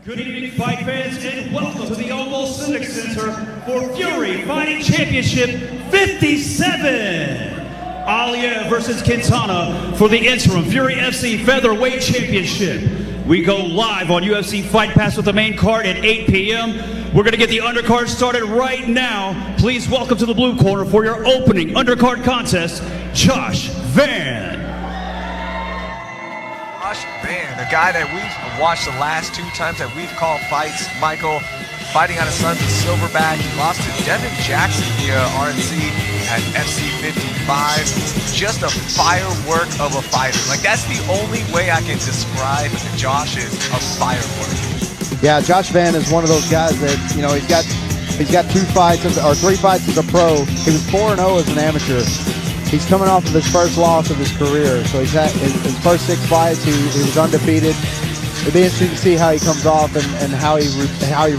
Good evening, fight fans, and welcome to the Oval Civic Center for Fury Fighting Championship 57. Aliyah versus Quintana for the interim Fury FC Featherweight Championship. We go live on UFC Fight Pass with the main card at 8 p.m. We're going to get the undercard started right now. Please welcome to the blue corner for your opening undercard contest, Josh Van. Josh Van, the guy that we've watched the last two times that we've called fights. Michael fighting out of Sons of Silverback. He lost to Devin Jackson via RNC at FC 55. Just a firework of a fighter. Like, that's the only way I can describe Josh is a firework. Yeah, Josh Van is one of those guys that, you know, he's got 2 fights or 3 fights as a pro. He was 4-0 as an amateur. He's coming off of his first loss of his career. So he's had his first 6 fights, he was undefeated. It'd be interesting to see how he comes off and how he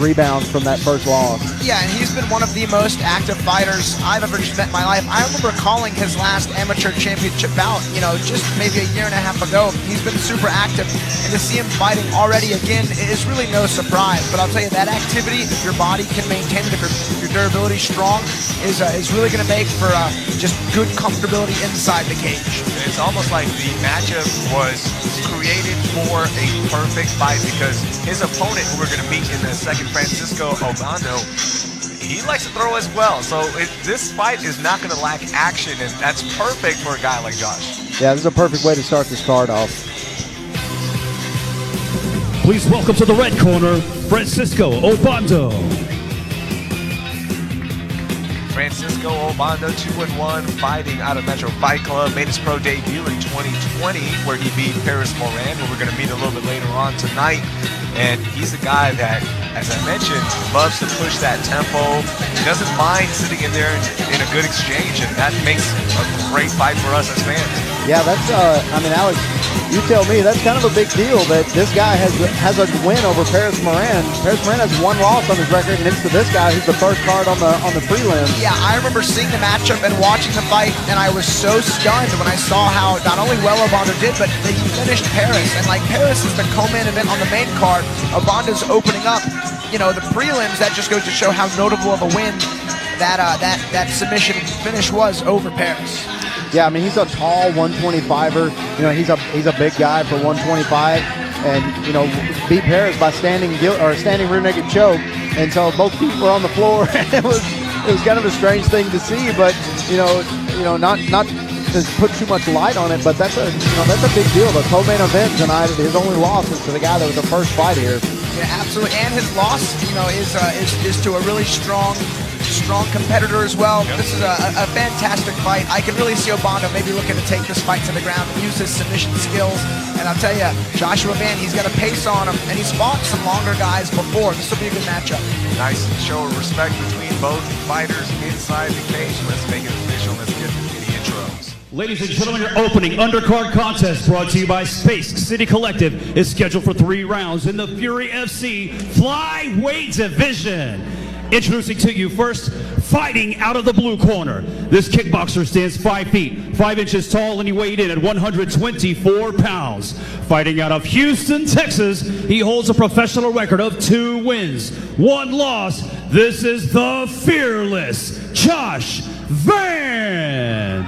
rebounds from that first loss. Yeah, and he's been one of the most active fighters I've ever met in my life. I remember calling his last amateur championship bout, you know, just maybe a year and a half ago. He's been super active, and to see him fighting already again is really no surprise. But I'll tell you, that activity, if your body can maintain it, if your durability is strong, is really going to make for just good comfortability inside the cage. It's almost like the matchup was created for a perfect fight because his opponent, who we're going to meet in a second, Francisco Obando, he likes to throw as well. So this fight is not going to lack action, and that's perfect for a guy like Josh. Yeah, this is a perfect way to start this card off. Please welcome to the red corner, Francisco Obando. Francisco Obando, 2-1, fighting out of Metro Fight Club, made his pro debut in 2020 where he beat Paris Moran, who we're going to meet a little bit later on tonight. And he's a guy that, as I mentioned, loves to push that tempo. He doesn't mind sitting in there in a good exchange, and that makes a great fight for us as fans. Yeah, that's, I mean, Alex, you tell me, that's kind of a big deal that this guy has a win over Paris Moran. Paris Moran has 1 loss on his record, and it's to this guy who's the first card on the prelims. Yeah, I remember seeing the matchup and watching the fight, and I was so stunned when I saw how not only well Obando did, but that he finished Paris. And like, Paris is the co-main event on the main card. Obondo's opening up, you know, the prelims. That just goes to show how notable of a win that submission finish was over Paris. Yeah, I mean, he's a tall 125er. You know, he's a big guy for 125, and you know, beat Paris by standing rear naked choke. And so both feet were on the floor. It was kind of a strange thing to see, but you know, not to put too much light on it, but that's a big deal. The co-main event tonight, his only loss is to the guy that was the first fight here. Yeah, absolutely, and his loss, you know, is to a really strong competitor as well. Yep. This is a fantastic fight. I can really see Obando maybe looking to take this fight to the ground and use his submission skills. And I'll tell you, Joshua Van, he's got a pace on him, and he's fought some longer guys before. This will be a good matchup. Nice show of respect between both fighters inside the cage. Let's make it official. Let's get the intros. Ladies and gentlemen, your opening undercard contest brought to you by Space City Collective is scheduled for 3 rounds in the Fury FC Flyweight Division. Introducing to you first, fighting out of the blue corner. This kickboxer stands 5 feet, 5 inches tall, and he weighed in at 124 pounds. Fighting out of Houston, Texas, he holds a professional record of 2 wins, 1 loss. This is the fearless Josh Van.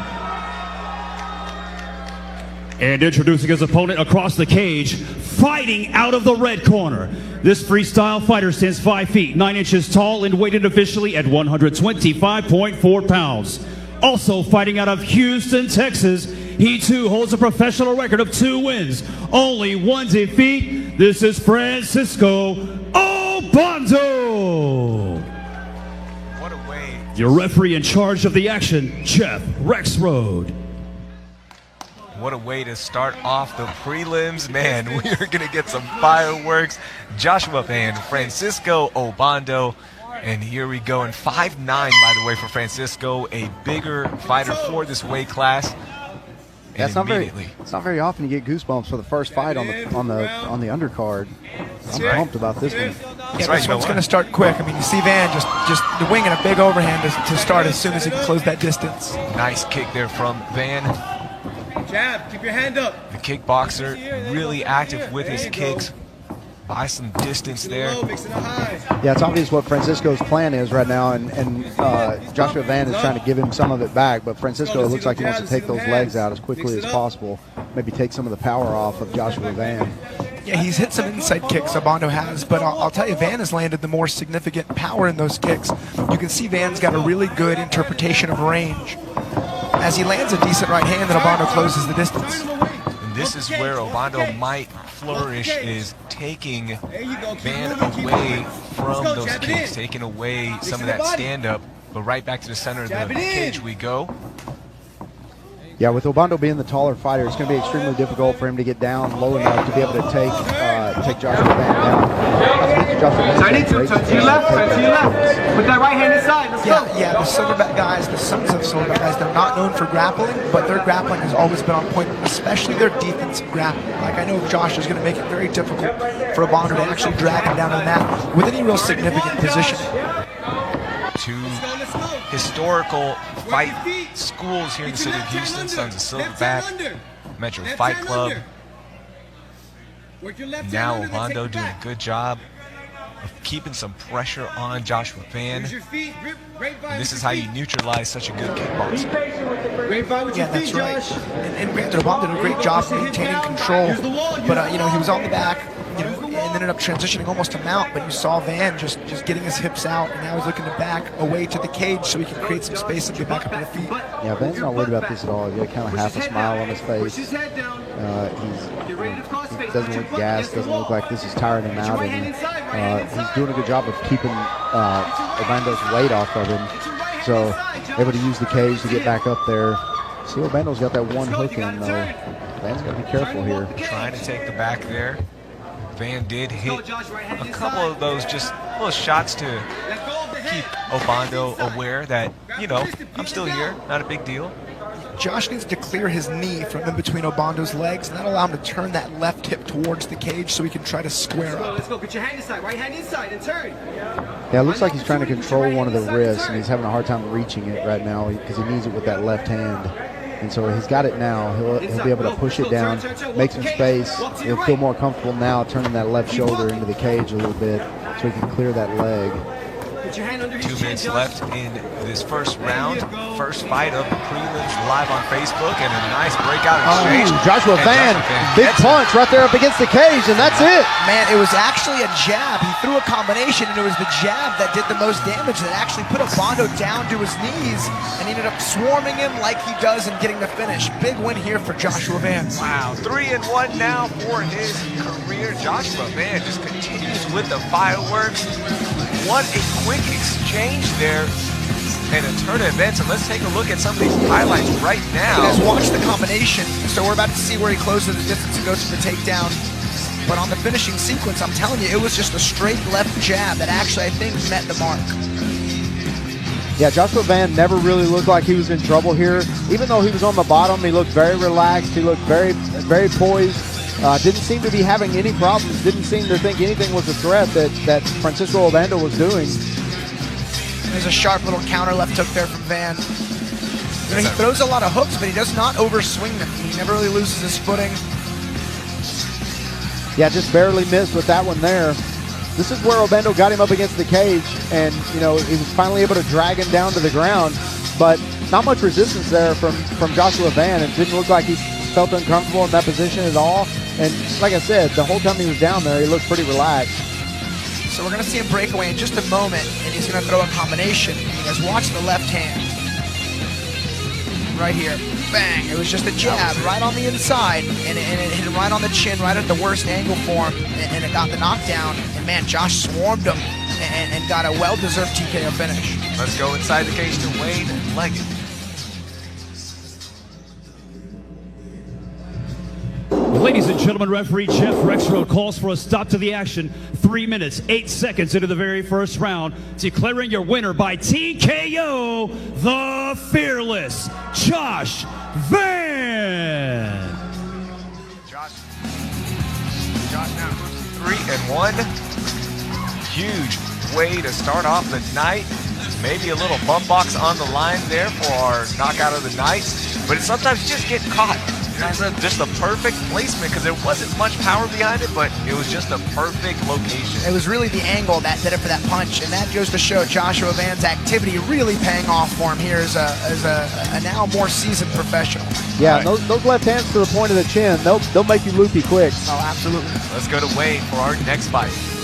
And introducing his opponent across the cage, fighting out of the red corner. This freestyle fighter stands 5 feet, 9 inches tall, and weighted officially at 125.4 pounds. Also fighting out of Houston, Texas, he too holds a professional record of 2 wins, only 1 defeat. This is Francisco Obando. What a way. Your referee in charge of the action, Jeff Rexroad. What a way to start off the prelims. Man, we are going to get some fireworks. Joshua Van, Francisco Obando. And here we go. And 5'9", by the way, for Francisco, a bigger fighter for this weight class. Yeah, it's not very often you get goosebumps for the first fight on the undercard. I'm pumped about this one. Yeah, this one's going to start quick. I mean, you see Van just winging a big overhand to start as soon as he can close that distance. Nice kick there from Van. Jab, keep your hand up. The kickboxer really active with his kicks. buy some distance there. Yeah, it's obvious what Francisco's plan is right now, and Joshua Van is trying to give him some of it back, but Francisco, it looks like he wants to take those legs out as quickly as possible, maybe take some of the power off of Joshua Van. Yeah, he's hit some inside kicks, Obando has, but I'll tell you, Van has landed the more significant power in those kicks. You can see Van's got a really good interpretation of range. As he lands a decent right hand, then Obando closes the distance. And this is where Obando might flourish, is taking Van away from those kicks, taking away some of that stand-up, but right back to the center of the cage we go. Yeah, with Obando being the taller fighter, it's going to be extremely difficult for him to get down low enough to be able to take Joshua Van down. Turn to your left, With that right hand inside, let's go. Yeah, the Silverback guys, the sons of Silverback guys, they're not known for grappling, but their grappling has always been on point, especially their defensive grappling. Like, I know Josh is going to make it very difficult for Obando to actually drag him down on the mat with any real significant position. Two historical fight schools here in the city of Houston, Sons of Silverback, Metro Fight Club. Now Obando doing a good job of keeping some pressure on Joshua Van. And this is how you neutralize such a good kickboxer. Yeah, that's right. And granted, Obando did a great job maintaining control, but you know, he was on the back, you know, and ended up transitioning almost to mount, but you saw Van just getting his hips out, and now he's looking to back away to the cage so he can create some space and get back up to the feet. Yeah, Van's not worried about this at all. He's got kind of half a smile on his face. He doesn't look gassed, doesn't look like this is tiring him out, and he's doing a good job of keeping Obando's weight off of him, so able to use the cage to get back up there. See, Obando's got that one hook in, though. Van's got to be careful here. Trying to take the back there. Van did hit a couple of those just little shots to keep Obando aware that, you know, I'm still here, not a big deal. Josh needs to clear his knee from in between Obando's legs, and that'll allow him to turn that left hip towards the cage so he can try to square up. Let's go. Get your hand inside. Right hand inside and turn. Yeah, it looks like he's trying to control one of the wrists, and he's having a hard time reaching it right now because he needs it with that left hand. And so he's got it now. He'll be able to push it down, make some space. He'll feel more comfortable now turning that left shoulder into the cage a little bit so he can clear that leg. 2 minutes left in this first round. First fight of the prelims live on Facebook, and a nice breakout exchange. Joshua Van, big punch right there up against the cage, and that's it. Man, it was actually a jab. He threw a combination, and it was the jab that did the most damage, that actually put Obando down to his knees, and he ended up swarming him like he does and getting the finish. Big win here for Joshua Van. Wow, 3-1 now for his career. Joshua Van just continues with the fireworks. What a quick exchange there and a turn of events. And let's take a look at some of these highlights right now. Let's watch the combination. So we're about to see where he closes the distance and goes to the takedown. But on the finishing sequence, I'm telling you, it was just a straight left jab that actually, I think, met the mark. Yeah, Joshua Van never really looked like he was in trouble here. Even though he was on the bottom, he looked very relaxed. He looked very, very poised. Didn't seem to be having any problems. Didn't seem to think anything was a threat that Francisco Obando was doing. There's a sharp little counter left hook there from Van. You know, he throws a lot of hooks, but he does not overswing them. He never really loses his footing. Yeah, just barely missed with that one there. This is where Obando got him up against the cage, and you know, he was finally able to drag him down to the ground, but not much resistance there from Joshua Van. It didn't look like he felt uncomfortable in that position at all. And like I said, the whole time he was down there, he looked pretty relaxed. So we're going to see him break away in just a moment, and he's going to throw a combination. You guys watch the left hand. Right here. Bang. It was just a jab right on the inside, and it hit him right on the chin, right at the worst angle for him, and it got the knockdown. And man, Josh swarmed him and got a well-deserved TKO finish. Let's go inside the cage to Wayne Leggett. Ladies and gentlemen, referee Jeff Rexroad calls for a stop to the action. 3 minutes, 8 seconds into the very first round, declaring your winner by TKO, the fearless Josh Van. Josh now moves to 3-1. Huge way to start off the night. Maybe a little bump box on the line there for our knockout of the night, but it sometimes just get caught just a perfect placement because there wasn't much power behind it, but it was just a perfect location. It was really the angle that did it for that punch, and that goes to show Joshua Van's activity really paying off for him here as a now more seasoned professional. Yeah, right. those left hands to the point of the chin, they'll make you loopy quick. Oh, absolutely. Let's go to Wade for our next fight.